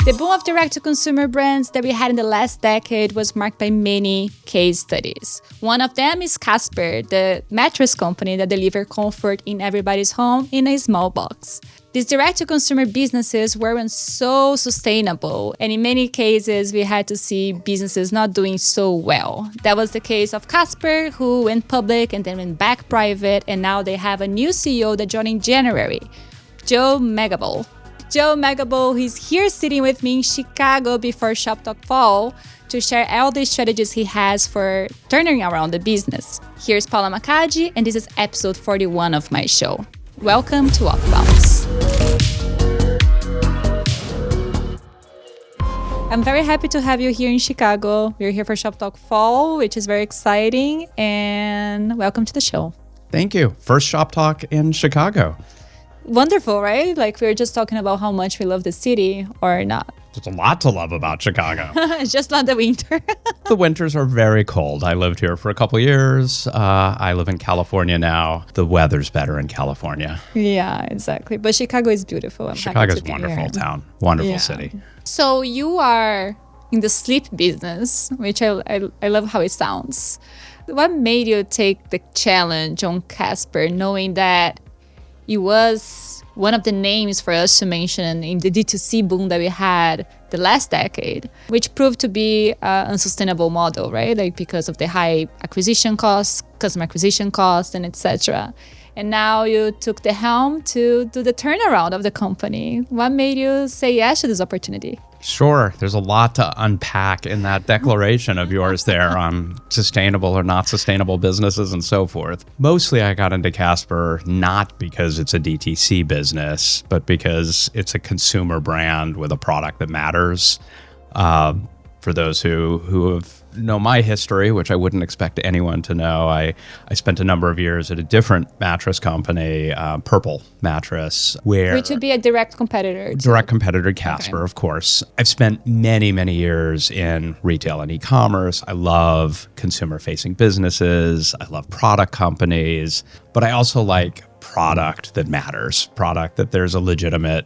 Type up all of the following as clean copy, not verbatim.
The boom of direct-to-consumer brands that we had in the last decade was marked by many case studies. One of them is Casper, the mattress company that delivers comfort in everybody's home in a small box. These direct-to-consumer businesses weren't so sustainable, and in many cases, we had to see businesses not doing so well. That was the case of Casper, who went public and then went back private, and now they have a new CEO that joined in January, Joe Megibow. Joe Megibow, he's here sitting with me in Chicago before Shop Talk Fall to share all the strategies he has for turning around the business. Here's Paula Macaggi, and this is episode 41 of my show. Welcome to OFFBounds. I'm very happy to have you here in Chicago. We're here for Shop Talk Fall, which is very exciting, and welcome to the show. Thank you. First Shop Talk in Chicago. Wonderful, right? Like we were just talking about how much we love the city or not. There's a lot to love about Chicago. It's just not the winter. The winters are very cold. I lived here for a couple of years. I live in California now. The weather's better in California. Yeah, exactly. But Chicago is beautiful. Chicago's a wonderful town. Wonderful city. So you are in the sleep business, which I love how it sounds. What made you take the challenge on Casper, knowing that it was one of the names for us to mention in the D2C boom that we had the last decade, which proved to be an unsustainable model, right? Like because of the high acquisition costs, customer acquisition costs, and etc. And now you took the helm to do the turnaround of the company. What made you say yes to this opportunity? Sure. There's a lot to unpack in that declaration of yours there on sustainable or not sustainable businesses and so forth. Mostly I got into Casper not because it's a DTC business, but because it's a consumer brand with a product that matters. For those who know my history, which I wouldn't expect anyone to know, I spent a number of years at a different mattress company, Purple Mattress, which would be a direct competitor. Direct competitor to Casper, of course. I've spent many, many years in retail and e-commerce. I love consumer-facing businesses. I love product companies, but I also like product that matters, product that there's a legitimate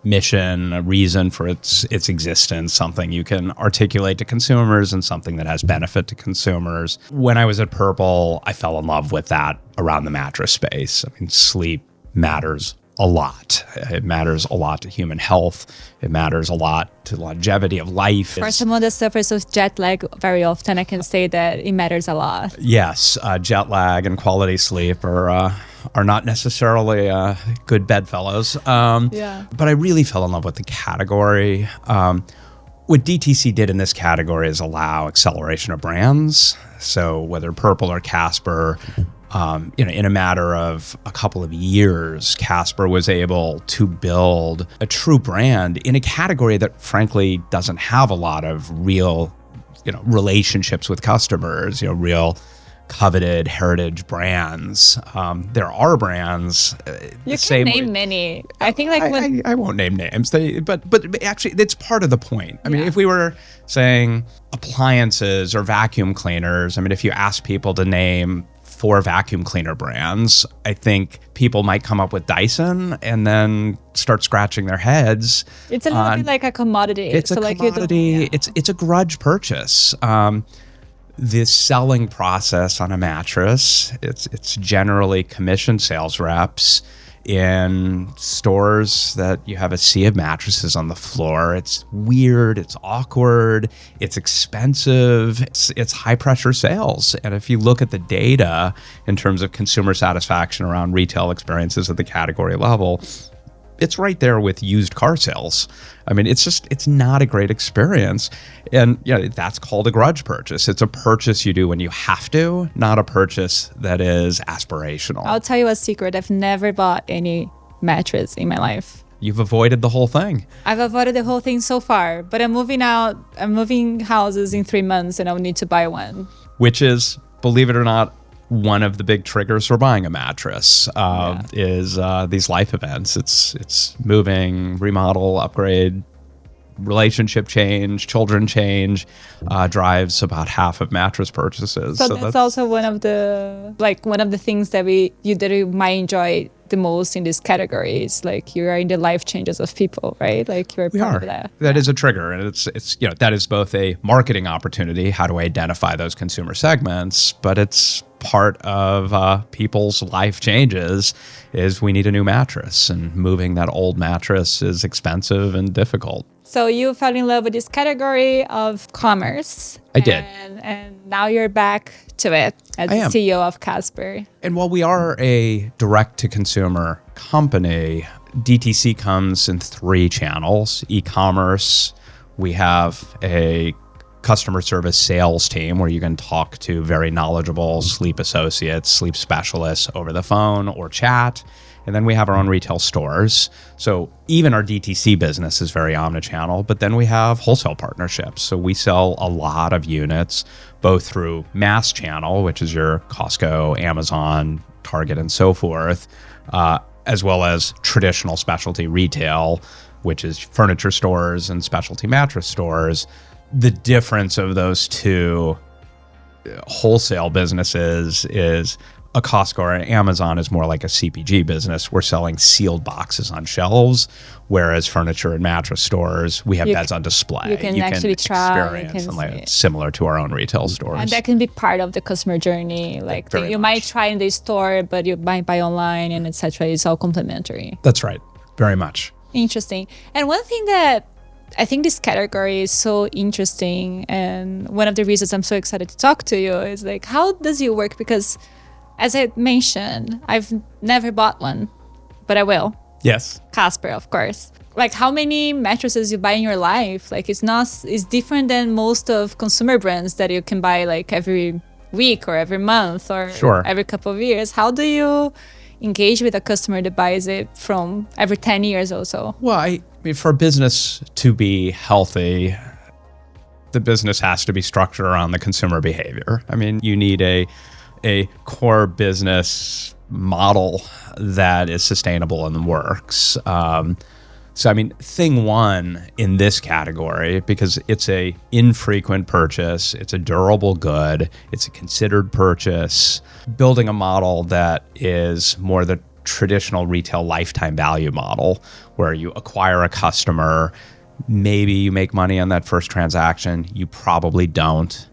mission, a reason for its existence, something you can articulate to consumers and something that has benefit to consumers. When I was at Purple, I fell in love with that around the mattress space. I mean, sleep matters a lot. It matters a lot to human health. It matters a lot to longevity of life. For someone that suffers with jet lag very often, I can say that it matters a lot. Yes, jet lag and quality sleep are not necessarily good bedfellows. But I really fell in love with the category. What DTC did in this category is allow acceleration of brands. So whether Purple or Casper, in a matter of a couple of years, Casper was able to build a true brand in a category that frankly doesn't have a lot of real, relationships with customers, real coveted heritage brands. There are brands. You can name many. I think I won't name names. But actually, it's part of the point. I mean, if we were saying appliances or vacuum cleaners, I mean, if you ask people to name 4 vacuum cleaner brands, I think people might come up with Dyson and then start scratching their heads. It's a little bit like a commodity. It's a commodity. It's a grudge purchase. The selling process on a mattress, it's generally commissioned sales reps in stores that you have a sea of mattresses on the floor. It's weird, it's awkward, it's expensive, it's high pressure sales. And if you look at the data in terms of consumer satisfaction around retail experiences at the category level, it's right there with used car sales. I mean, it's not a great experience. And that's called a grudge purchase. It's a purchase you do when you have to, not a purchase that is aspirational. I'll tell you a secret. I've never bought any mattress in my life. You've avoided the whole thing. I've avoided the whole thing so far, but I'm moving out. I'm moving houses in 3 months and I'll need to buy one. Which is, believe it or not, one of the big triggers for buying a mattress is these life events. It's moving, remodel, upgrade, relationship change, children change, drives about half of mattress purchases. So that's also one of the things that you might enjoy the most in this category. It's like you are in the life changes of people, right? Like you're part of that. That is a trigger, and it's that is both a marketing opportunity, how to identify those consumer segments, but it's part of people's life changes is we need a new mattress, and moving that old mattress is expensive and difficult. So you fell in love with this category of commerce. I did. And now you're back to it as the CEO of Casper. And while we are a direct-to-consumer company, DTC comes in 3 channels. E-commerce, we have a customer service sales team where you can talk to very knowledgeable sleep associates, sleep specialists over the phone or chat. And then we have our own retail stores. So even our DTC business is very omnichannel, but then we have wholesale partnerships. So we sell a lot of units, both through mass channel, which is your Costco, Amazon, Target, and so forth, as well as traditional specialty retail, which is furniture stores and specialty mattress stores. The difference of those 2 wholesale businesses is a Costco or an Amazon is more like a CPG business. We're selling sealed boxes on shelves, whereas furniture and mattress stores, we have beds on display. You can actually try. Experience, similar to our own retail stores. And that can be part of the customer journey. Like you might try in the store, but you might buy online and etc. It's all complementary. That's right. Very much. Interesting. And one thing that I think this category is so interesting, and one of the reasons I'm so excited to talk to you is like, how does it work? Because as I mentioned, I've never bought one, but I will. Yes. Casper, of course. Like how many mattresses you buy in your life? Like it's different than most of consumer brands that you can buy like every week or every month or every couple of years. How do you engage with a customer that buys it from every 10 years or so? Well, for business to be healthy, the business has to be structured around the consumer behavior. I mean, you need a core business model that is sustainable and works. So, I mean, thing one in this category, because it's a infrequent purchase, it's a durable good, it's a considered purchase, building a model that is more the traditional retail lifetime value model, where you acquire a customer, maybe you make money on that first transaction, you probably don't.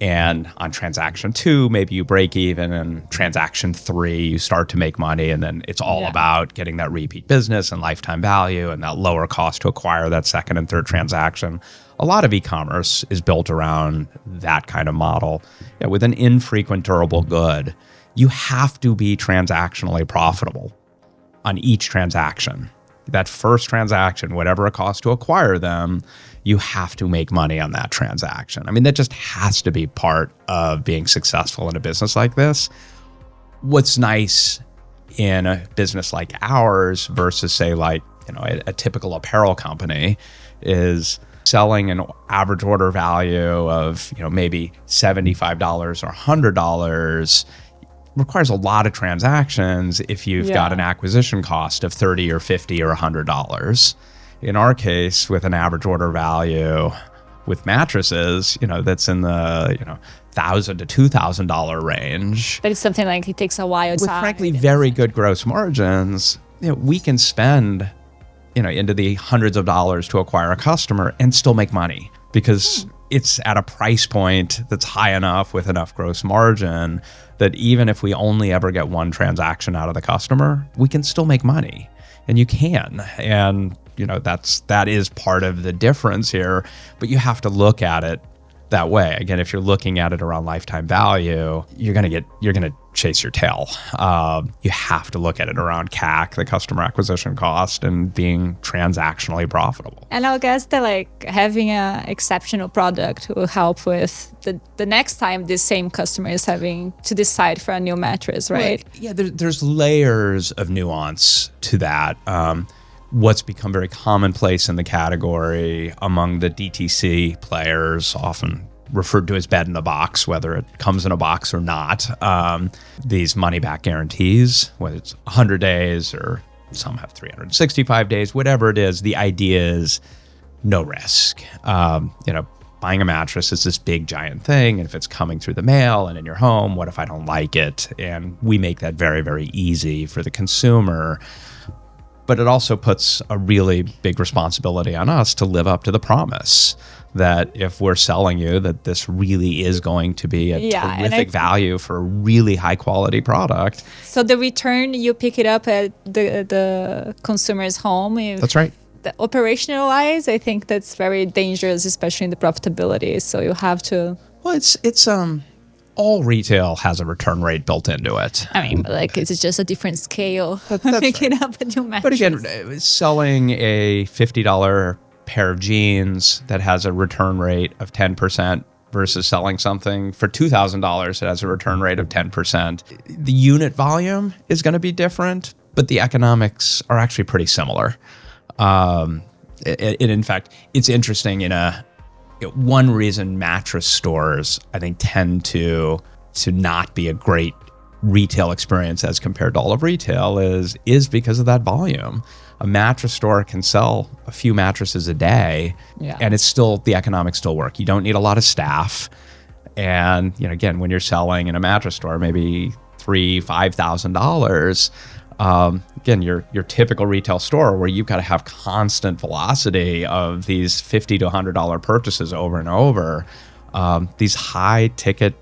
And on transaction 2, maybe you break even, and transaction 3, you start to make money. And then it's all about getting that repeat business and lifetime value and that lower cost to acquire that second and third transaction. A lot of e-commerce is built around that kind of model. With an infrequent durable good, you have to be transactionally profitable on each transaction. That first transaction, whatever it costs to acquire them, you have to make money on that transaction. I mean, that just has to be part of being successful in a business like this. What's nice in a business like ours versus, say, like, a typical apparel company is selling an average order value of, maybe $75 or $100 requires a lot of transactions if you've got an acquisition cost of $30 or $50 or $100. In our case, with an average order value with mattresses, that's in the $1,000 to $2,000 range. That is something like it takes a while. With frankly very good gross margins, we can spend into the hundreds of dollars to acquire a customer and still make money, because it's at a price point that's high enough with enough gross margin that even if we only ever get one transaction out of the customer, we can still make money. And you can. And that is part of the difference here. But you have to look at it that way. Again, if you're looking at it around lifetime value, you're gonna chase your tail. You have to look at it around CAC, the customer acquisition cost, and being transactionally profitable. And I guess that having an exceptional product will help with the next time this same customer is having to decide for a new mattress, right? Yeah, there's layers of nuance to that. What's become very commonplace in the category among the DTC players, often referred to as bed in a box, whether it comes in a box or not, these money-back guarantees, whether it's 100 days or some have 365 days, whatever it is, the idea is no risk. buying a mattress is this big giant thing. And if it's coming through the mail and in your home, what if I don't like it? And we make that very, very easy for the consumer. But it also puts a really big responsibility on us to live up to the promise that if we're selling you that this really is going to be a terrific value for a really high quality product. So the return, you pick it up at the consumer's home. That's right. Operational wise, I think that's very dangerous, especially in the profitability. So you have to. Well, it's all retail has a return rate built into it. I mean, like it's just a different scale. That's Picking right. up a new mattress. But again, selling a $50 pair of jeans that has a return rate of 10% versus selling something for $2,000 that has a return rate of 10%. The unit volume is going to be different, but the economics are actually pretty similar. In fact, it's interesting one reason mattress stores, I think, tend to not be a great retail experience as compared to all of retail is because of that volume. A mattress store can sell a few mattresses a day, and the economics still work. You don't need a lot of staff. And, again, when you're selling in a mattress store, maybe $3,000-$5,000, again, your typical retail store where you've got to have constant velocity of these $50 to $100 purchases over and over, these high ticket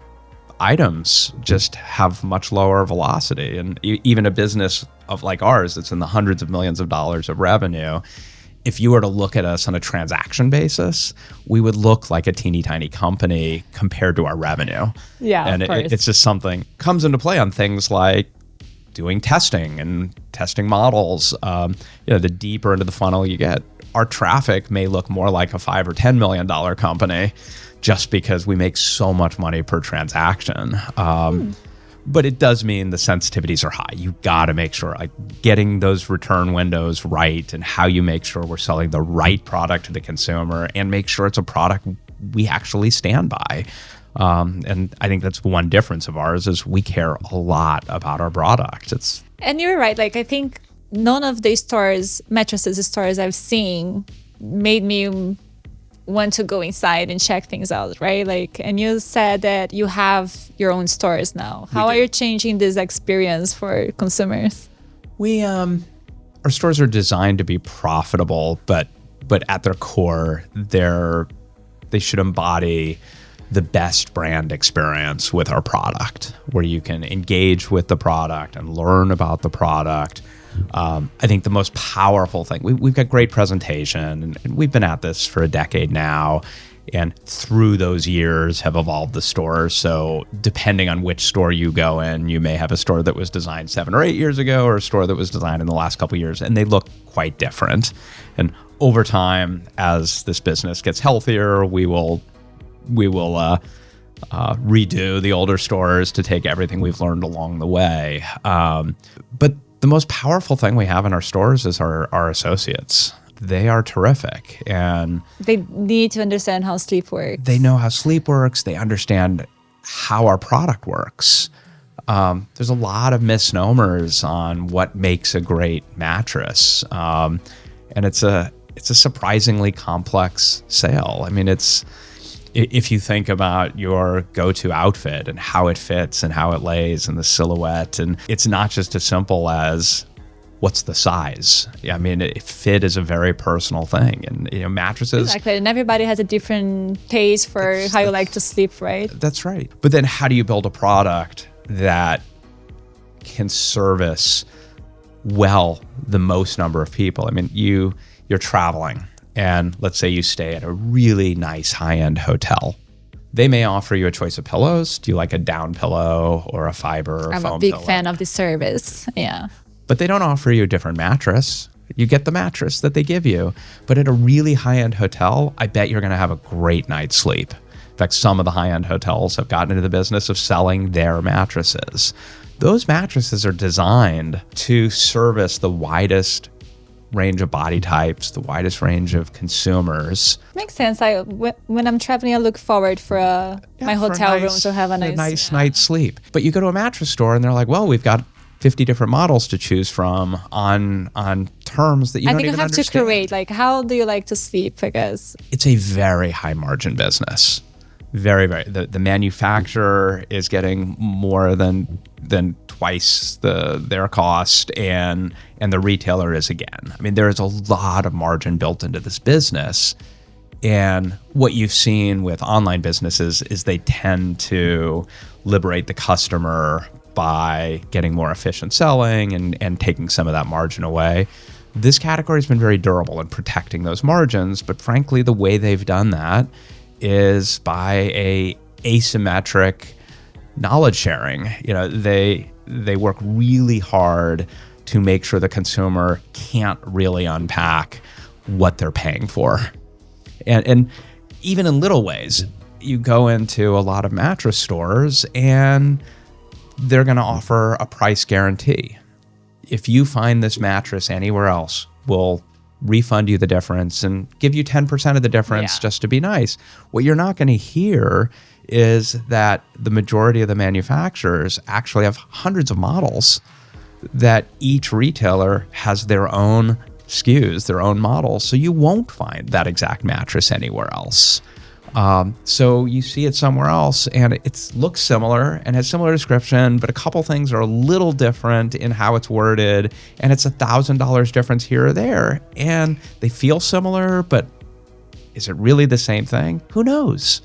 items just have much lower velocity. And even a business of like ours that's in the hundreds of millions of dollars of revenue, if you were to look at us on a transaction basis, we would look like a teeny tiny company compared to our revenue. Yeah, and it's just something comes into play on things like doing testing and testing models. The deeper into the funnel you get, our traffic may look more like a $5 or $10 million company just because we make so much money per transaction. But it does mean the sensitivities are high. You got to make sure like getting those return windows right and how you make sure we're selling the right product to the consumer and make sure it's a product we actually stand by. And I think that's one difference of ours is we care a lot about our product. And you're right. Like, I think none of the mattresses stores I've seen made me want to go inside and check things out, right? Like, and you said that you have your own stores now. How are you changing this experience for consumers? Our stores are designed to be profitable, but at their core, they should embody the best brand experience with our product, where you can engage with the product and learn about the product. I think the most powerful thing, we've got great presentation, and we've been at this for a decade now, and through those years have evolved the stores. So depending on which store you go in, you may have a store that was designed 7 or 8 years ago or a store that was designed in the last couple of years, and they look quite different. And over time, as this business gets healthier, we will redo the older stores to take everything we've learned along the way. But the most powerful thing we have in our stores is our associates. They are terrific. And they need to understand how sleep works. They know how sleep works. They understand how our product works. There's a lot of misnomers on what makes a great mattress. And it's a surprisingly complex sale. I mean, if you think about your go-to outfit and how it fits and how it lays and the silhouette, and it's not just as simple as what's the size. I mean, fit is a very personal thing, and mattresses. Exactly, and everybody has a different taste for how you like to sleep, right? That's right. But then, how do you build a product that can service well the most number of people? I mean, you're traveling. And let's say you stay at a really nice high-end hotel. They may offer you a choice of pillows. Do you like a down pillow or a fiber or foam pillow? I'm a big fan of the service, yeah. But they don't offer you a different mattress. You get the mattress that they give you. But at a really high-end hotel, I bet you're going to have a great night's sleep. In fact, some of the high-end hotels have gotten into the business of selling their mattresses. Those mattresses are designed to service the widest range of body types, the widest range of consumers. Makes sense. When I'm traveling, I look forward for my hotel room to have a nice night's sleep. But you go to a mattress store and they're like, well, we've got 50 different models to choose from on terms that you don't even understand. I think you have to create, like, how do you like to sleep, I guess? It's a very high margin business. Very, very. The manufacturer is getting more than twice their cost, and the retailer is again. I mean, there is a lot of margin built into this business. And what you've seen with online businesses is they tend to liberate the customer by getting more efficient selling and taking some of that margin away. This category has been very durable in protecting those margins, but frankly, the way they've done that is by a asymmetric knowledge sharing. You know, they work really hard to make sure the consumer can't really unpack what they're paying for. And even in little ways, you go into a lot of mattress stores and they're going to offer a price guarantee. If you find this mattress anywhere else, we'll refund you the difference and give you 10% of the difference just to be nice. What you're not going to hear is that the majority of the manufacturers actually have hundreds of models, that each retailer has their own SKUs, their own models. So you won't find that exact mattress anywhere else. So you see it somewhere else and it looks similar and has similar description, but a couple things are a little different in how it's worded, and it's $1,000 difference here or there. And they feel similar, but is it really the same thing? Who knows?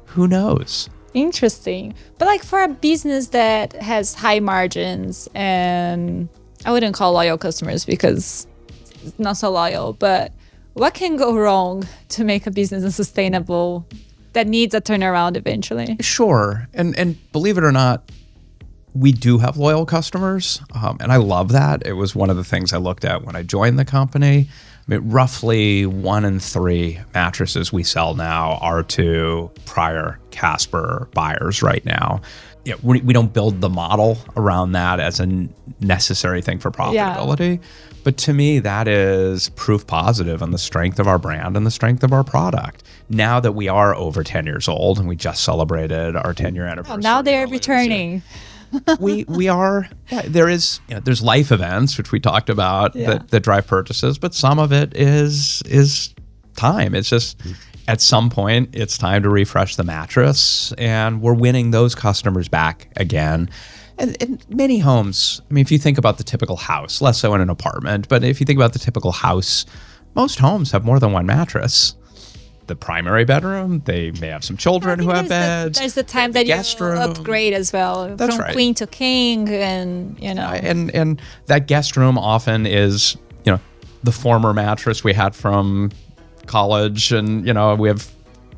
Who knows? Interesting. But like for a business that has high margins, and I wouldn't call loyal customers because it's not so loyal, but what can go wrong to make a business unsustainable that needs a turnaround eventually? Sure. And believe it or not, we do have loyal customers. And I love that. It was one of the things I looked at when I joined the company. I mean, roughly 1 in 3 mattresses we sell now are to prior Casper buyers right now. Yeah, we don't build the model around that as a necessary thing for profitability. Yeah. But to me, that is proof positive on the strength of our brand and the strength of our product. Now that we are over 10 years old and we just celebrated our 10-year anniversary. Oh, now they're returning. We are, there's life events, which we talked about, that drive purchases, but some of it is time. It's just at some point, it's time to refresh the mattress, and we're winning those customers back again. And in many homes, I mean, if you think about the typical house, less so in an apartment, but if you think about the typical house, most homes have more than one mattress. The primary bedroom, they may have some children who have beds. There's the time that you upgrade as well. That's from right. Queen to king, and and that guest room often is, the former mattress we had from college, and we have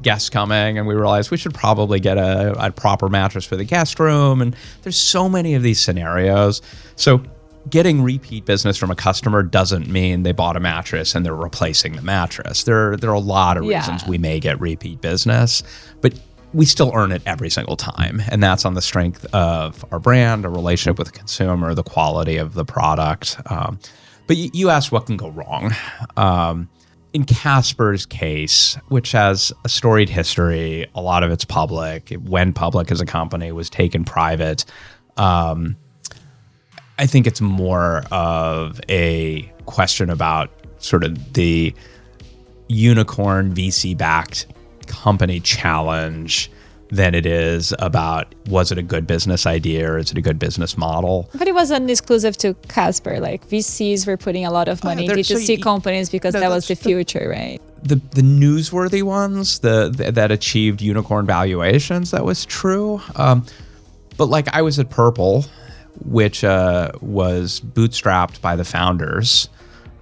guests coming and we realized we should probably get a proper mattress for the guest room. And there's so many of these scenarios. So getting repeat business from a customer doesn't mean they bought a mattress and they're replacing the mattress. There are a lot of reasons we may get repeat business, but we still earn it every single time. And that's on the strength of our brand, our relationship with the consumer, the quality of the product. But you asked what can go wrong. In Casper's case, which has a storied history, a lot of it's public. It went public as a company, was taken private. I think it's more of a question about sort of the unicorn VC-backed company challenge than it is about, was it a good business idea or is it a good business model? But it wasn't exclusive to Casper. Like VCs were putting a lot of money into D2C companies because that was the future, right? The newsworthy ones that achieved unicorn valuations, that was true. But like I was at Purple, which was bootstrapped by the founders,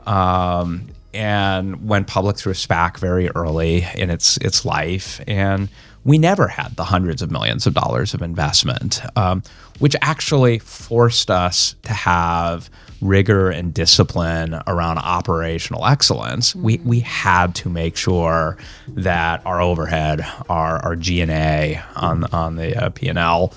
and went public through a SPAC very early in its life. And we never had the hundreds of millions of dollars of investment, which actually forced us to have rigor and discipline around operational excellence. Mm-hmm. We had to make sure that our overhead, our G&A on the P&L,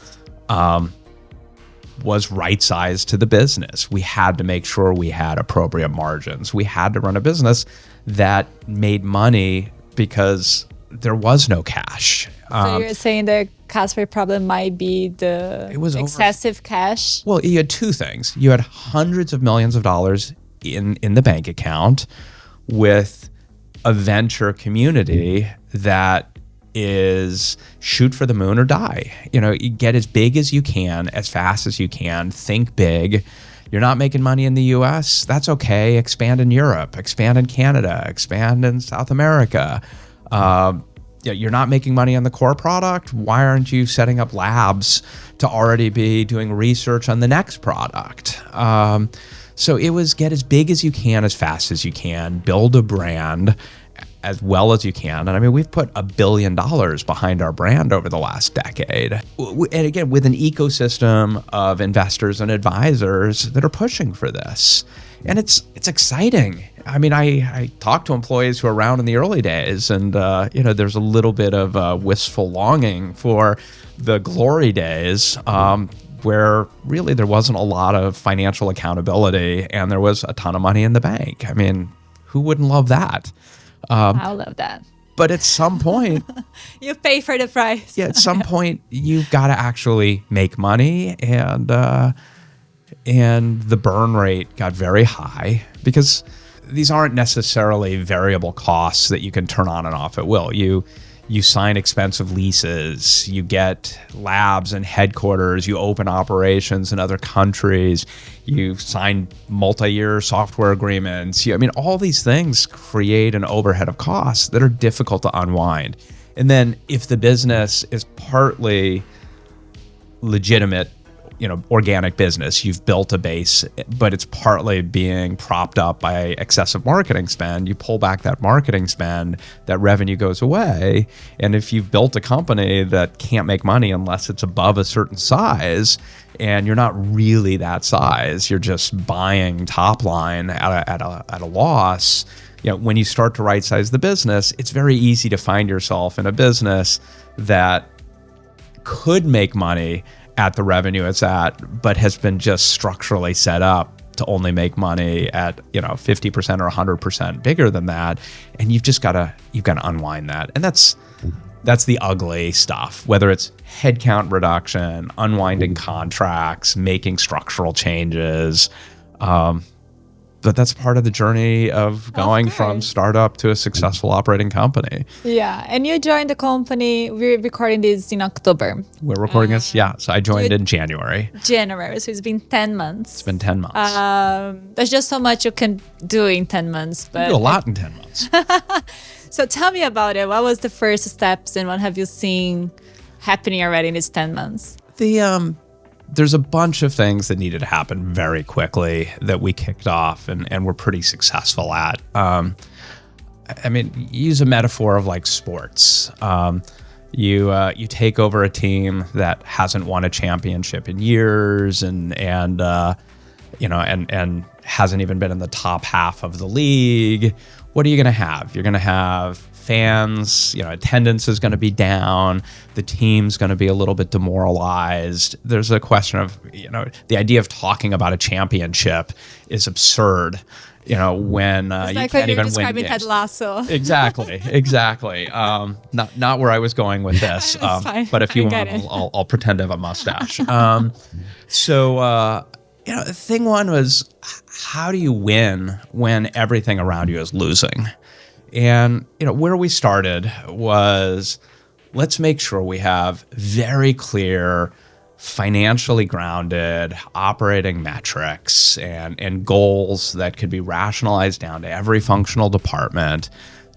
was right-sized to the business. We had to make sure we had appropriate margins. We had to run a business that made money because there was no cash. So you're saying the Casper problem might be the excessive cash? Well, you had two things. You had hundreds of millions of dollars in the bank account with a venture community that is shoot for the moon or die. You get as big as you can, as fast as you can, think big. You're not making money in the US, that's okay. Expand in Europe, expand in Canada, expand in South America. You're not making money on the core product. Why aren't you setting up labs to already be doing research on the next product? So it was get as big as you can, as fast as you can, build a brand as well as you can. And I mean, we've put $1 billion behind our brand over the last decade. And again, with an ecosystem of investors and advisors that are pushing for this. And it's exciting. I mean, I talk to employees who are around in the early days, and there's a little bit of wistful longing for the glory days, where really there wasn't a lot of financial accountability and there was a ton of money in the bank. I mean, who wouldn't love that? I love that. But at some point, you pay for the price. Yeah, at some point you've got to actually make money, and the burn rate got very high because these aren't necessarily variable costs that you can turn on and off at will. You sign expensive leases, you get labs and headquarters, you open operations in other countries, you sign multi-year software agreements. All these things create an overhead of costs that are difficult to unwind. And then if the business is partly legitimate, organic business, you've built a base, but it's partly being propped up by excessive marketing spend, you pull back that marketing spend, that revenue goes away. And if you've built a company that can't make money unless it's above a certain size, and you're not really that size, you're just buying top line at a loss, when you start to right size the business, it's very easy to find yourself in a business that could make money at the revenue it's at, but has been just structurally set up to only make money at 50% or 100% bigger than that, and you've got to unwind that, and that's the ugly stuff. Whether it's headcount reduction, unwinding contracts, making structural changes, but that's part of the journey of going from startup to a successful operating company. Yeah, and you joined the company. We're recording this in October. We're recording this, So I joined in January. So it's been 10 months. It's been 10 months. There's just so much you can do in 10 months. But you do a lot in 10 months. So tell me about it. What was the first steps, and what have you seen happening already in these 10 months? There's a bunch of things that needed to happen very quickly that we kicked off and were pretty successful at. Use a metaphor of like sports. You take over a team that hasn't won a championship in years and hasn't even been in the top half of the league. What are you going to have? You're going to have fans, attendance is going to be down. The team's going to be a little bit demoralized. There's a question of, the idea of talking about a championship is absurd. When you can't even win games. Ted Lasso. Exactly. Not where I was going with this. But if you want, I'll pretend to have a mustache. Thing one was, how do you win when everything around you is losing? And, where we started was, let's make sure we have very clear, financially grounded operating metrics and goals that could be rationalized down to every functional department,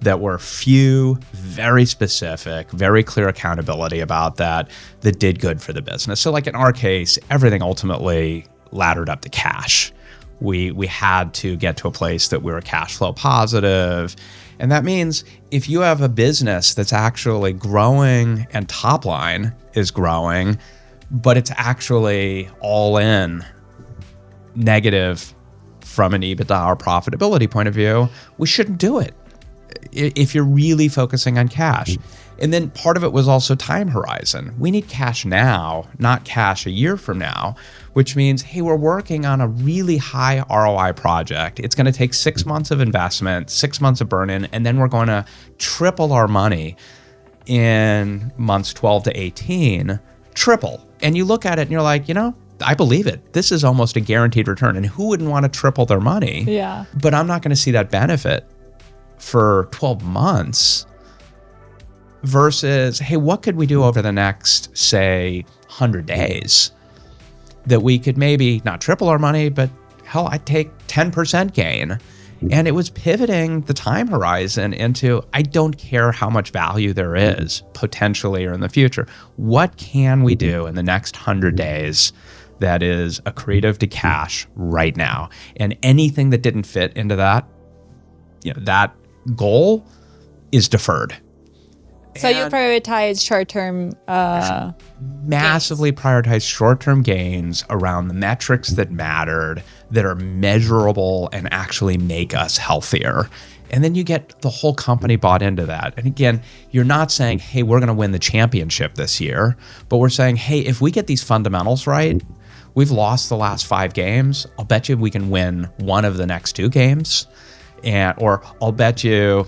that were few, very specific, very clear accountability about that did good for the business. So like in our case, everything ultimately laddered up to cash. We had to get to a place that we were cash flow positive. And that means if you have a business that's actually growing and top line is growing, but it's actually all in negative from an EBITDA or profitability point of view, we shouldn't do it if you're really focusing on cash. And then part of it was also time horizon. We need cash now, not cash a year from now, which means, hey, we're working on a really high ROI project. It's going to take 6 months of investment, 6 months of burn-in, and then we're going to triple our money in months 12 to 18 triple. And you look at it and you're like, I believe it. This is almost a guaranteed return. And who wouldn't want to triple their money? Yeah. But I'm not going to see that benefit for 12 months versus, hey, what could we do over the next, say, 100 days that we could maybe not triple our money, but hell, I'd take 10% gain. And it was pivoting the time horizon into, I don't care how much value there is potentially or in the future. What can we do in the next 100 days that is accretive to cash right now? And anything that didn't fit into that, that goal is deferred. So you prioritize short-term massively prioritize short-term gains around the metrics that mattered, that are measurable and actually make us healthier. And then you get the whole company bought into that. And again, you're not saying, hey, we're going to win the championship this year, but we're saying, hey, if we get these fundamentals right, we've lost the last 5 games. I'll bet you we can win one of the next 2 games. Or I'll bet you,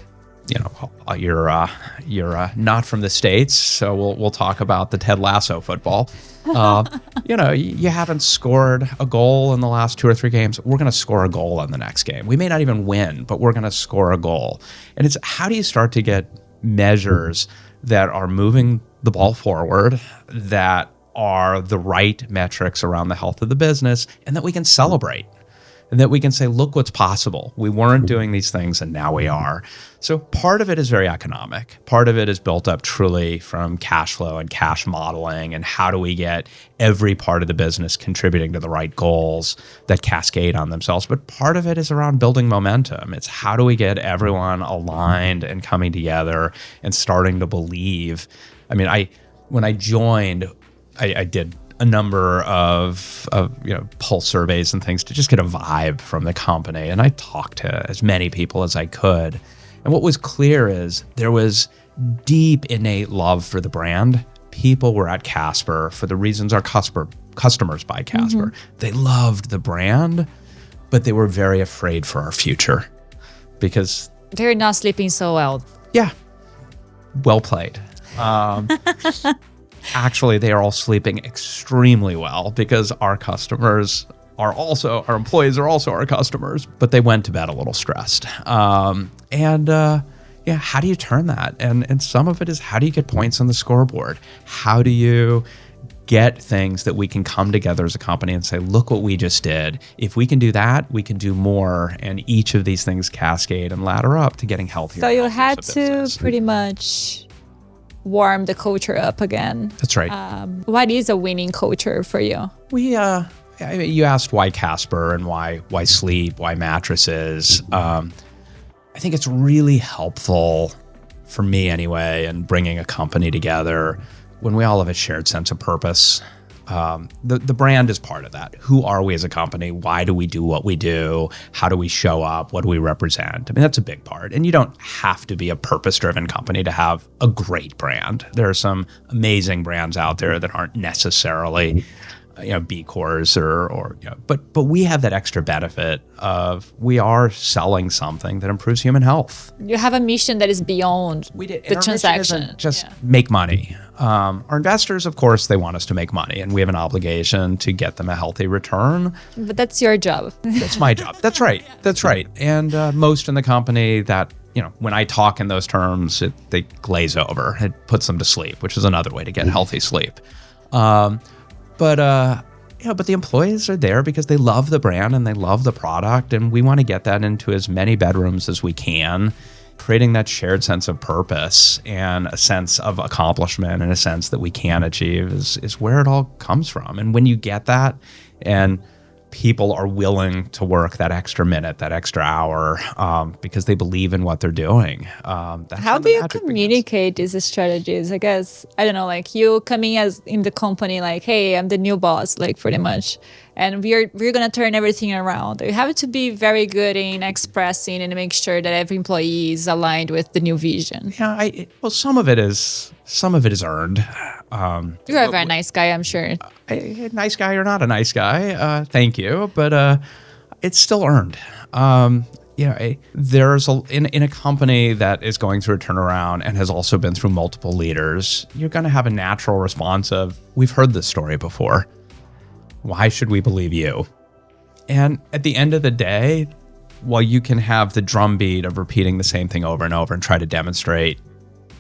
you're not from the States, so we'll talk about the Ted Lasso football. You haven't scored a goal in the last 2 or 3 games. We're going to score a goal in the next game. We may not even win, but we're going to score a goal. And it's how do you start to get measures that are moving the ball forward, that are the right metrics around the health of the business, and that we can celebrate. And that we can say, look what's possible. We weren't doing these things and now we are. So part of it is very economic. Part of it is built up truly from cash flow and cash modeling and how do we get every part of the business contributing to the right goals that cascade on themselves. But part of it is around building momentum. It's how do we get everyone aligned and coming together and starting to believe. I mean, when I joined, I did a number of pulse surveys and things to just get a vibe from the company. And I talked to as many people as I could. And what was clear is there was deep innate love for the brand. People were at Casper for the reasons our customers buy Casper. Mm-hmm. They loved the brand, but they were very afraid for our future because they're not sleeping so well. Yeah. Well played. Actually, they are all sleeping extremely well because our employees are also our customers, but they went to bed a little stressed. How do you turn that? And some of it is how do you get points on the scoreboard? How do you get things that we can come together as a company and say, look what we just did. If we can do that, we can do more. And each of these things cascade and ladder up to getting healthier. So you had to pretty much warm the culture up again. That's right. What is a winning culture for you? You asked why Casper and why sleep, why mattresses. I think it's really helpful for me anyway in bringing a company together when we all have a shared sense of purpose. The brand is part of that. Who are we as a company? Why do we do what we do? How do we show up? What do we represent? I mean, that's a big part. And you don't have to be a purpose-driven company to have a great brand. There are some amazing brands out there that aren't necessarily B Corps but we have that extra benefit of we are selling something that improves human health. You have a mission that is beyond the transaction. Just make money. Our investors, of course, they want us to make money, and we have an obligation to get them a healthy return. But that's your job. That's my job. That's right. That's right. And most in the company that, when I talk in those terms, they glaze over. It puts them to sleep, which is another way to get healthy sleep. But the employees are there because they love the brand and they love the product, and we want to get that into as many bedrooms as we can, creating that shared sense of purpose and a sense of accomplishment and a sense that we can achieve is where it all comes from. And when you get that and people are willing to work that extra minute, that extra hour, because they believe in what they're doing. How do you communicate these strategies? I guess, I don't know, like you coming as in the company, like, hey, I'm the new boss, like pretty much. And we're going to turn everything around. You have to be very good in expressing and make sure that every employee is aligned with the new vision. Yeah, some of it is earned. You're a very nice guy, I'm sure. A nice guy or not a nice guy, thank you, but it's still earned. there's in a company that is going through a turnaround and has also been through multiple leaders, you're going to have a natural response of, we've heard this story before. Why should we believe you? And at the end of the day, while you can have the drumbeat of repeating the same thing over and over and try to demonstrate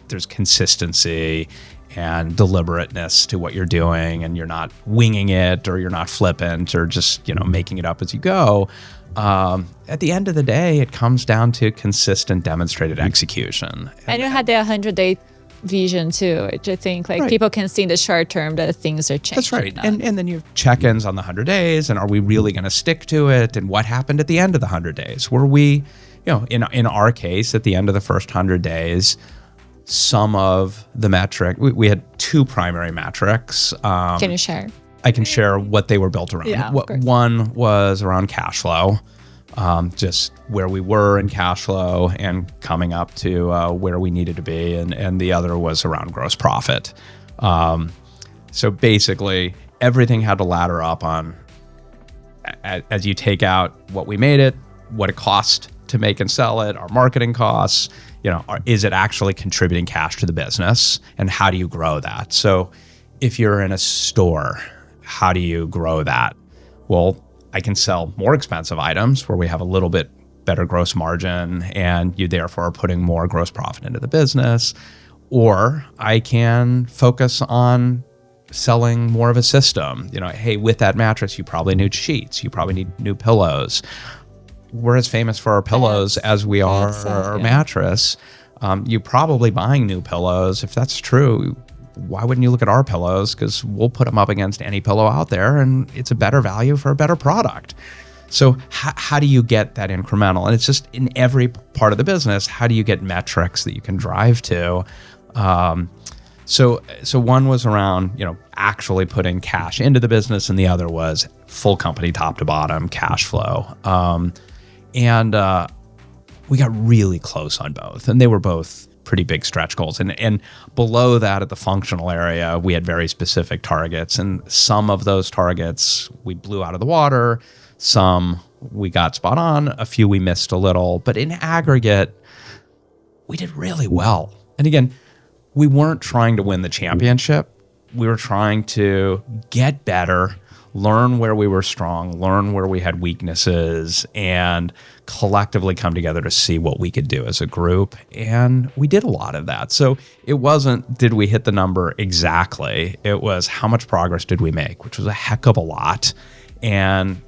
there's consistency and deliberateness to what you're doing, and you're not winging it, or you're not flippant, or just making it up as you go. At the end of the day, it comes down to consistent, demonstrated execution. And you had the 100-day vision too, which I think people can see in the short term that things are changing. That's right. And then you have check-ins on the 100 days, and are we really going to stick to it? And what happened at the end of the 100 days? Were we, in our case, at the end of the first 100 days, some of the metric, we had two primary metrics. Can you share? I can share what they were built around. Yeah, of course. One was around cash flow, just where we were in cash flow and coming up to where we needed to be. And the other was around gross profit. So basically, everything had to ladder up on, as you take out what we made it, what it cost to make and sell it, our marketing costs, is it actually contributing cash to the business, and how do you grow that? So if you're in a store, how do you grow that? Well, I can sell more expensive items where we have a little bit better gross margin, and you therefore are putting more gross profit into the business. Or I can focus on selling more of a system. Hey, with that mattress, you probably need sheets. You probably need new pillows. We're as famous for our pillows as we are our mattress. You're probably buying new pillows. If that's true, why wouldn't you look at our pillows? Because we'll put them up against any pillow out there, and it's a better value for a better product. So how do you get that incremental? And it's just in every part of the business, how do you get metrics that you can drive to? So one was around, actually putting cash into the business, and the other was full company top to bottom cash flow. And we got really close on both, and they were both pretty big stretch goals. And below that, at the functional area, we had very specific targets, and some of those targets we blew out of the water, some we got spot on, a few we missed a little, but in aggregate, we did really well. And again, we weren't trying to win the championship. We were trying to get better, learn where we were strong, learn where we had weaknesses, and collectively come together to see what we could do as a group. And we did a lot of that. So it wasn't, did we hit the number exactly? It was, how much progress did we make, which was a heck of a lot. And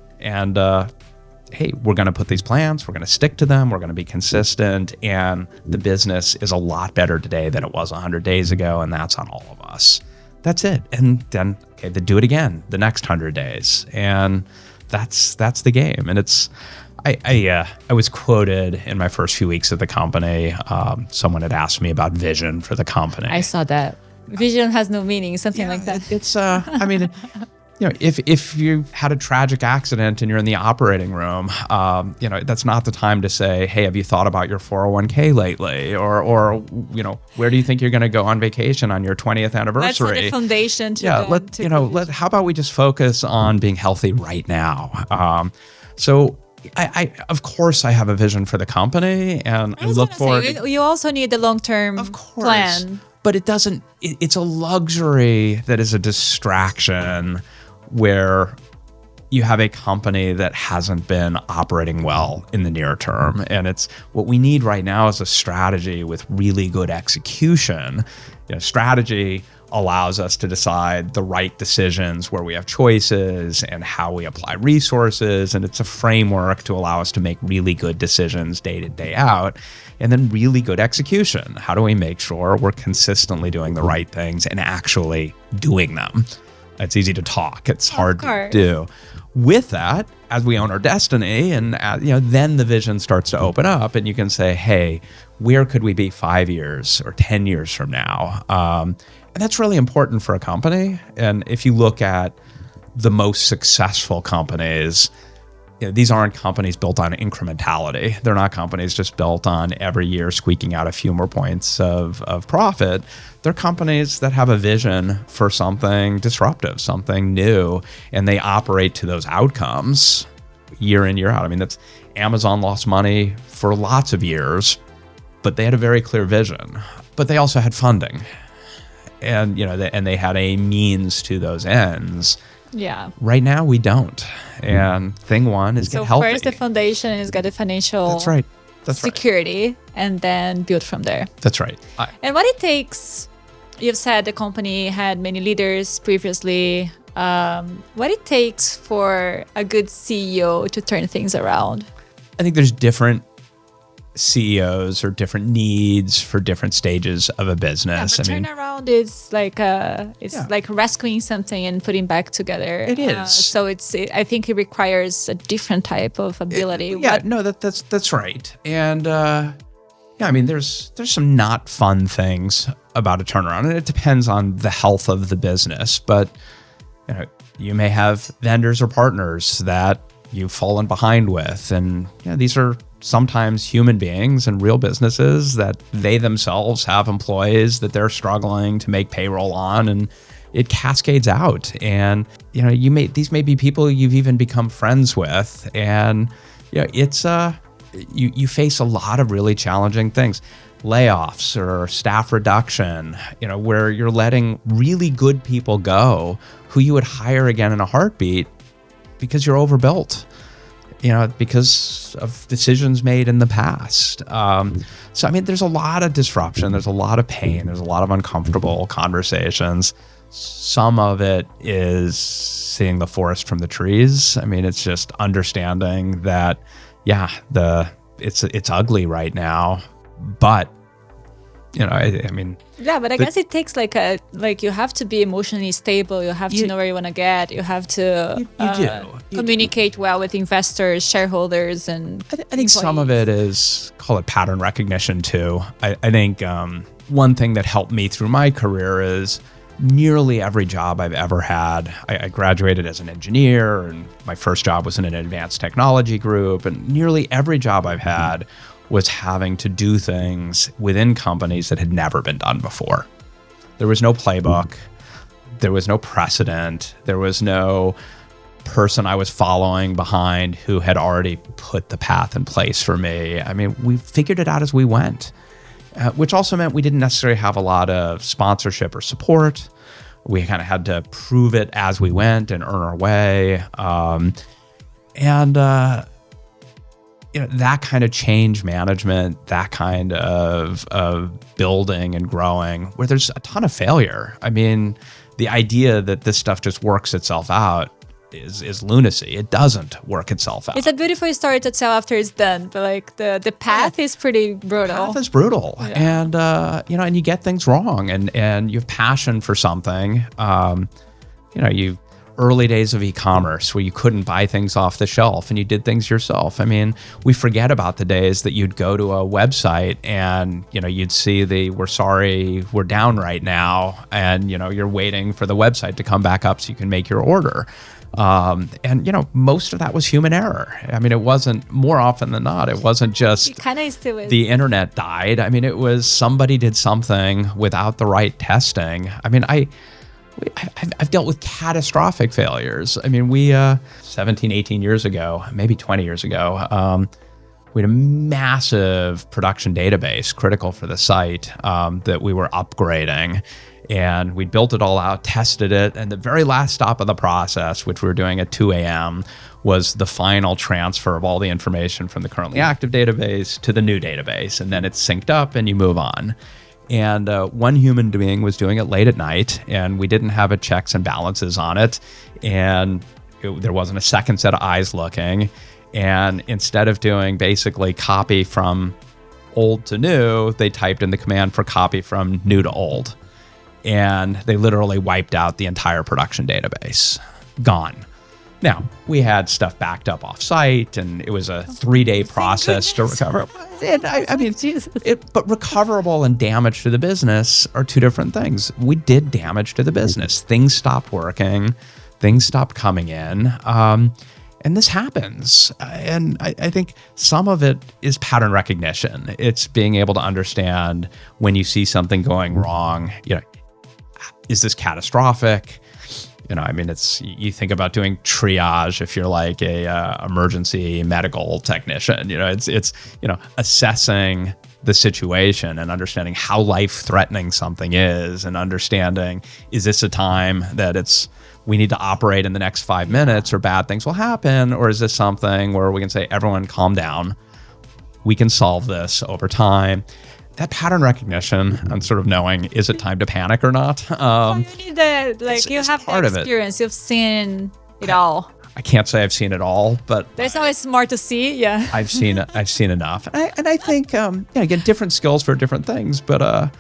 hey, we're going to put these plans, we're going to stick to them, we're going to be consistent, and the business is a lot better today than it was 100 days ago, and that's on all of us. That's it. And then, okay, then do it again the next 100 days. And that's the game. And it's, I was quoted in my first few weeks at the company. Someone had asked me about vision for the company. I saw that. Vision has no meaning, something like that. It's, I mean, if you had a tragic accident and you're in the operating room, that's not the time to say, hey, have you thought about your 401k lately? Or where do you think you're going to go on vacation on your 20th anniversary? That's the foundation to how about we just focus on being healthy right now? So I of course I have a vision for the company, and I look forward. You also need the long-term plan. But it doesn't, it's a luxury that is a distraction where you have a company that hasn't been operating well in the near term. And it's what we need right now is a strategy with really good execution. Strategy allows us to decide the right decisions where we have choices and how we apply resources. And it's a framework to allow us to make really good decisions day to day out. And then really good execution. How do we make sure we're consistently doing the right things and actually doing them? It's easy to talk. It's hard to do. With that, as we own our destiny, and then the vision starts to open up, and you can say, hey, where could we be 5 years or 10 years from now? And that's really important for a company. And if you look at the most successful companies, these aren't companies built on incrementality. They're not companies just built on every year squeaking out a few more points of profit. They're companies that have a vision for something disruptive, something new, and they operate to those outcomes year in, year out. I mean, Amazon lost money for lots of years, but they had a very clear vision. But they also had funding, and they had a means to those ends. Yeah. Right now we don't. And thing one is get healthy. So first the foundation is get the financial That's right. security, and then build from there. That's right. And what it takes, you've said the company had many leaders previously. What it takes for a good CEO to turn things around? I think there's different CEOs or different needs for different stages of a business. Yeah, but turnaround is like like rescuing something and putting back together. It is. So I think it requires a different type of ability. That's right. And I mean, there's some not fun things about a turnaround, and it depends on the health of the business. But you may have vendors or partners that you've fallen behind with, and these are sometimes human beings and real businesses that they themselves have employees that they're struggling to make payroll on, and it cascades out. And these may be people you've even become friends with, and it's you face a lot of really challenging things, layoffs or staff reduction, where you're letting really good people go who you would hire again in a heartbeat because you're overbuilt. Because of decisions made in the past. So, I mean, there's a lot of disruption. There's a lot of pain. There's a lot of uncomfortable conversations. Some of it is seeing the forest from the trees. I mean, it's just understanding that, it's ugly right now, but I mean. Yeah, but I guess it takes you have to be emotionally stable. You have to know where you want to get. You have to communicate well with investors, shareholders, and I think some of it is, call it pattern recognition too. I think one thing that helped me through my career is nearly every job I've ever had. I graduated as an engineer, and my first job was in an advanced technology group, and nearly every job I've had was having to do things within companies that had never been done before. There was no playbook. There was no precedent. There was no person I was following behind who had already put the path in place for me. I mean, we figured it out as we went, which also meant we didn't necessarily have a lot of sponsorship or support. We kind of had to prove it as we went and earn our way. That kind of change management, that kind of building and growing, where there's a ton of failure. I mean, the idea that this stuff just works itself out is lunacy. It doesn't work itself out. It's a beautiful story to tell after it's done, but the path is pretty brutal. The path is brutal, and and you get things wrong, and you have passion for something. You. Early days of e-commerce where you couldn't buy things off the shelf and you did things yourself. I mean, we forget about the days that you'd go to a website and, you'd see we're sorry, we're down right now. And, you're waiting for the website to come back up so you can make your order. And most of that was human error. I mean, it wasn't, more often than not, it wasn't just the internet died. I mean, it was somebody did something without the right testing. I mean, I've dealt with catastrophic failures. I mean, we 17, 18 years ago, maybe 20 years ago, we had a massive production database critical for the site that we were upgrading. And we built it all out, tested it, and the very last stop of the process, which we were doing at 2 a.m., was the final transfer of all the information from the currently active database to the new database. And then it's synced up and you move on. And one human being was doing it late at night, and we didn't have a checks and balances on it. And there wasn't a second set of eyes looking. And instead of doing basically copy from old to new, they typed in the command for copy from new to old. And they literally wiped out the entire production database. Gone. Now, we had stuff backed up off-site, and it was a 3-day process to recover. But recoverable and damage to the business are two different things. We did damage to the business. Things stopped working. Things stopped coming in. And this happens. And I think some of it is pattern recognition. It's being able to understand when you see something going wrong, is this catastrophic? You know, I mean, you think about doing triage if you're like a emergency medical technician. You know, it's assessing the situation and understanding how life-threatening something is, and understanding, is this a time that we need to operate in the next 5 minutes or bad things will happen, or is this something where we can say, everyone calm down, we can solve this over time. That pattern recognition and sort of knowing, is it time to panic or not? You need that, you have the experience. You've seen it all. I can't say I've seen it all, but there's always more to see. Yeah, I've seen enough, and I think again, different skills for different things, but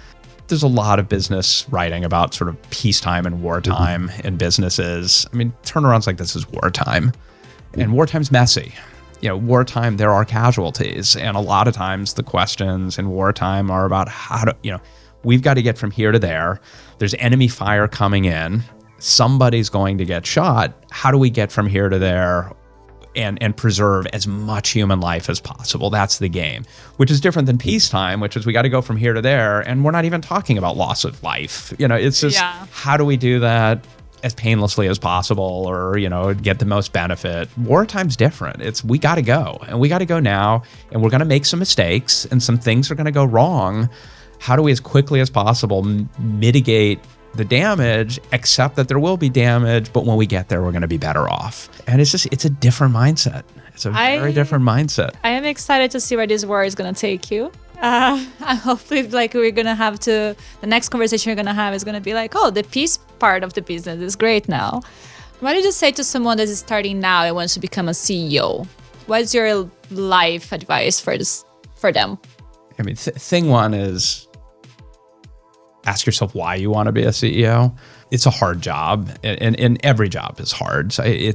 there's a lot of business writing about sort of peacetime and wartime in businesses. I mean, turnarounds like this is wartime, and wartime's messy. You know, wartime, there are casualties. And a lot of times the questions in wartime are about we've got to get from here to there. There's enemy fire coming in. Somebody's going to get shot. How do we get from here to there and preserve as much human life as possible? That's the game, which is different than peacetime, which is we got to go from here to there. And we're not even talking about loss of life. You know, it's just, how do we do that as painlessly as possible, or, get the most benefit? Wartime's different. We got to go, and we got to go now, and we're going to make some mistakes, and some things are going to go wrong. How do we, as quickly as possible, mitigate the damage, accept that there will be damage, but when we get there, we're going to be better off? And it's a different mindset. It's a very different mindset. I am excited to see where this war is going to take you. Hopefully, we're gonna have the next conversation we're gonna have is gonna be the peace part of the business is great now. What did you say to someone that is starting now and wants to become a CEO? What's your life advice for them? I mean, thing one is ask yourself why you want to be a CEO. It's a hard job, and every job is hard.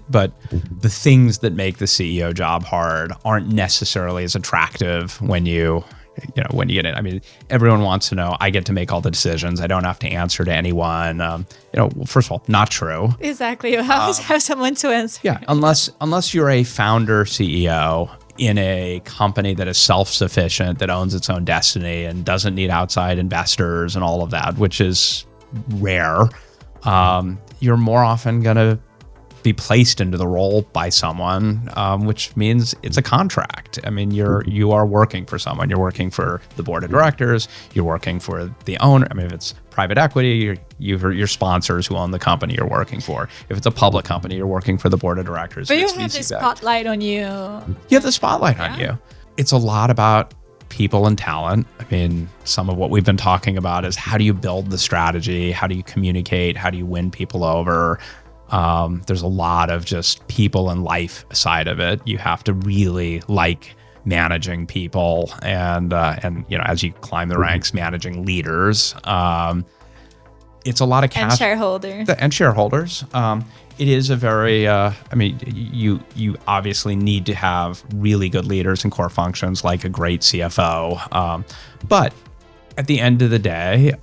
But the things that make the CEO job hard aren't necessarily as attractive when you get in. I mean, everyone wants to know, I get to make all the decisions. I don't have to answer to anyone. First of all, not true. Exactly. You always have someone to answer. Yeah, unless you're a founder CEO in a company that is self-sufficient, that owns its own destiny and doesn't need outside investors and all of that, which is rare, you're more often going to be placed into the role by someone, which means it's a contract. I mean, you are working for someone. You're working for the board of directors. You're working for the owner. I mean, if it's private equity, your sponsors who own the company you're working for. If it's a public company, you're working for the board of directors. But you have the spotlight on you. You have the spotlight on you. It's a lot about people and talent. I mean, some of what we've been talking about is, how do you build the strategy? How do you communicate? How do you win people over? There's a lot of just people and life side of it. You have to really like managing people, and as you climb the ranks, managing leaders. It's a lot of cash and shareholders. It is a very, you obviously need to have really good leaders in core functions, like a great CFO. But at the end of the day,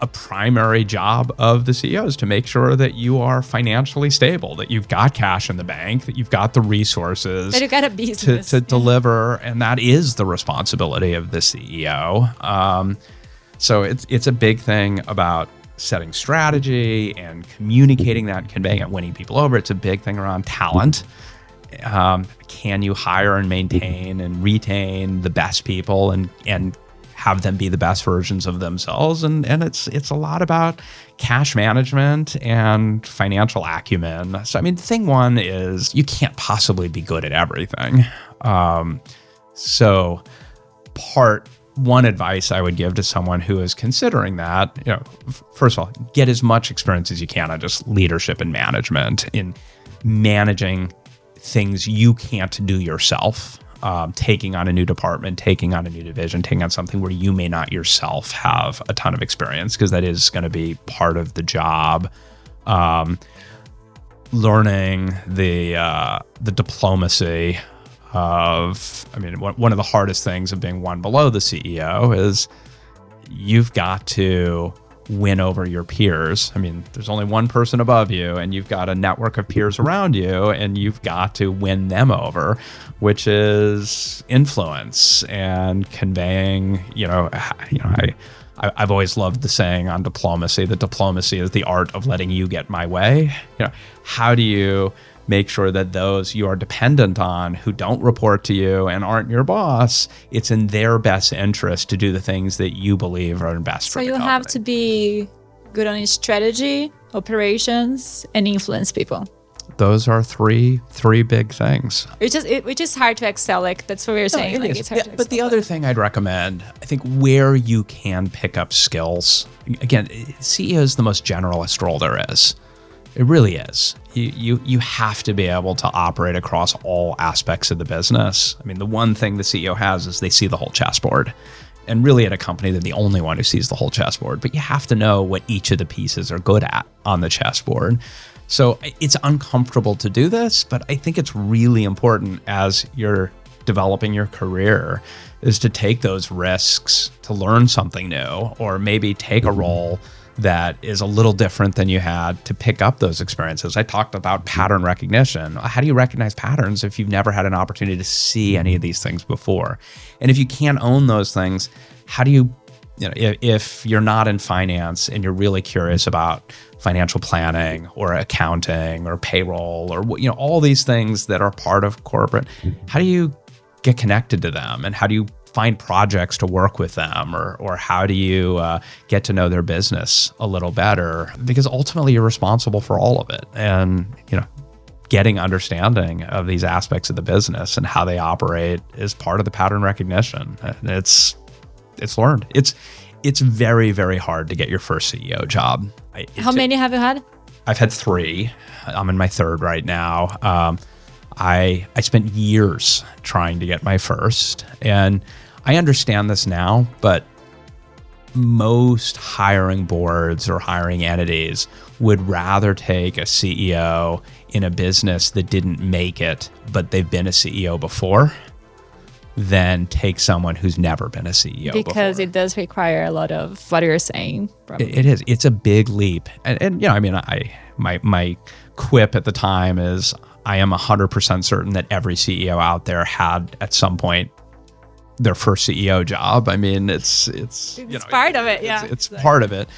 a primary job of the CEO is to make sure that you are financially stable, that you've got cash in the bank, that you've got the resources, that you got a business to deliver, and that is the responsibility of the CEO. So it's a big thing about setting strategy and communicating that, and conveying it, winning people over. It's a big thing around talent. Can you hire and maintain and retain the best people and have them be the best versions of themselves? And it's a lot about cash management and financial acumen. So, I mean, thing one is, you can't possibly be good at everything. So part one advice I would give to someone who is considering that, first of all, get as much experience as you can on just leadership and management, in managing things you can't do yourself. Taking on a new department, taking on a new division, taking on something where you may not yourself have a ton of experience, because that is going to be part of the job. Learning the diplomacy of, one of the hardest things of being one below the CEO is you've got to win over your peers. I mean, there's only one person above you, and you've got a network of peers around you, and you've got to win them over, which is influence and conveying, I I've always loved the saying on diplomacy that diplomacy is the art of letting you get my way. How do you make sure that those you are dependent on who don't report to you and aren't your boss, it's in their best interest to do the things that you believe are best for the company. So you have to be good on strategy, operations, and influence people. Those are three big things. Which is hard to excel. Like that's what we were saying. No, it is. It's hard to but the other thing I'd recommend, I think, where you can pick up skills. Again, CEO is the most generalist role there is. It really is. You have to be able to operate across all aspects of the business. I mean, the one thing the CEO has is they see the whole chessboard. And really at a company, they're the only one who sees the whole chessboard. But you have to know what each of the pieces are good at on the chessboard. So it's uncomfortable to do this, but I think it's really important as you're developing your career is to take those risks to learn something new, or maybe take a role that is a little different than you had to pick up those experiences. I talked about pattern recognition. How do you recognize patterns if you've never had an opportunity to see any of these things before? And if you can't own those things, how do you if you're not in finance and you're really curious about financial planning or accounting or payroll or all these things that are part of corporate, how do you get connected to them, and how do you find projects to work with them, or how do you get to know their business a little better? Because ultimately you're responsible for all of it. And, getting understanding of these aspects of the business and how they operate is part of the pattern recognition. And it's learned. It's very, very hard to get your first CEO job. How many have you had? I've had 3. I'm in my 3rd right now. I spent years trying to get my first, and I understand this now, but most hiring boards or hiring entities would rather take a CEO in a business that didn't make it, but they've been a CEO before, than take someone who's never been a CEO because before. It does require a lot of what you're saying. It is. It's a big leap. And my quip at the time is I am 100% certain that every CEO out there had at some point their first CEO job. I mean, it's part of it. Yeah, it's part of it.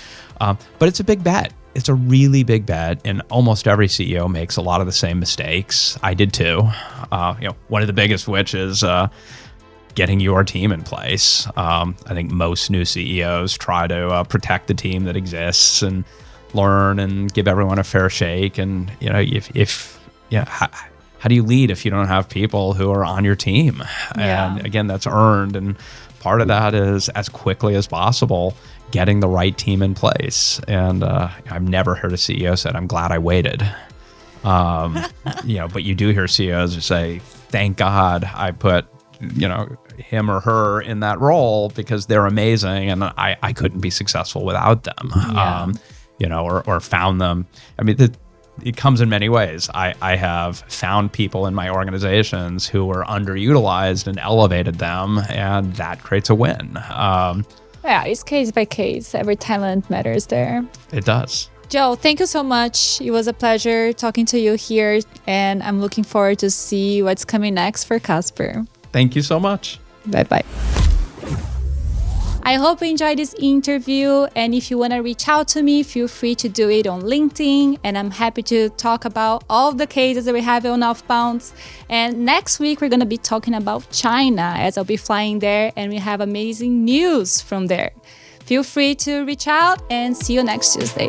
But it's a big bet. It's a really big bet, and almost every CEO makes a lot of the same mistakes. I did too. One of the biggest, which is getting your team in place. I think most new CEOs try to protect the team that exists and learn and give everyone a fair shake. And how do you lead if you don't have people who are on your team? Yeah. And again, that's earned. And part of that is as quickly as possible getting the right team in place. And I've never heard a CEO said, "I'm glad I waited." But you do hear CEOs who say, "Thank God I put him or her in that role because they're amazing and I couldn't be successful without them." Yeah. Or found them. I mean, it comes in many ways. I have found people in my organizations who were underutilized and elevated them, and that creates a win. Yeah, it's case by case. Every talent matters there. It does. Joe, thank you so much. It was a pleasure talking to you here, and I'm looking forward to see what's coming next for Casper. Thank you so much. Bye-bye. I hope you enjoyed this interview, and if you want to reach out to me, feel free to do it on LinkedIn, and I'm happy to talk about all the cases that we have on OFFBounds. And next week, we're going to be talking about China, as I'll be flying there, and we have amazing news from there. Feel free to reach out, and see you next Tuesday.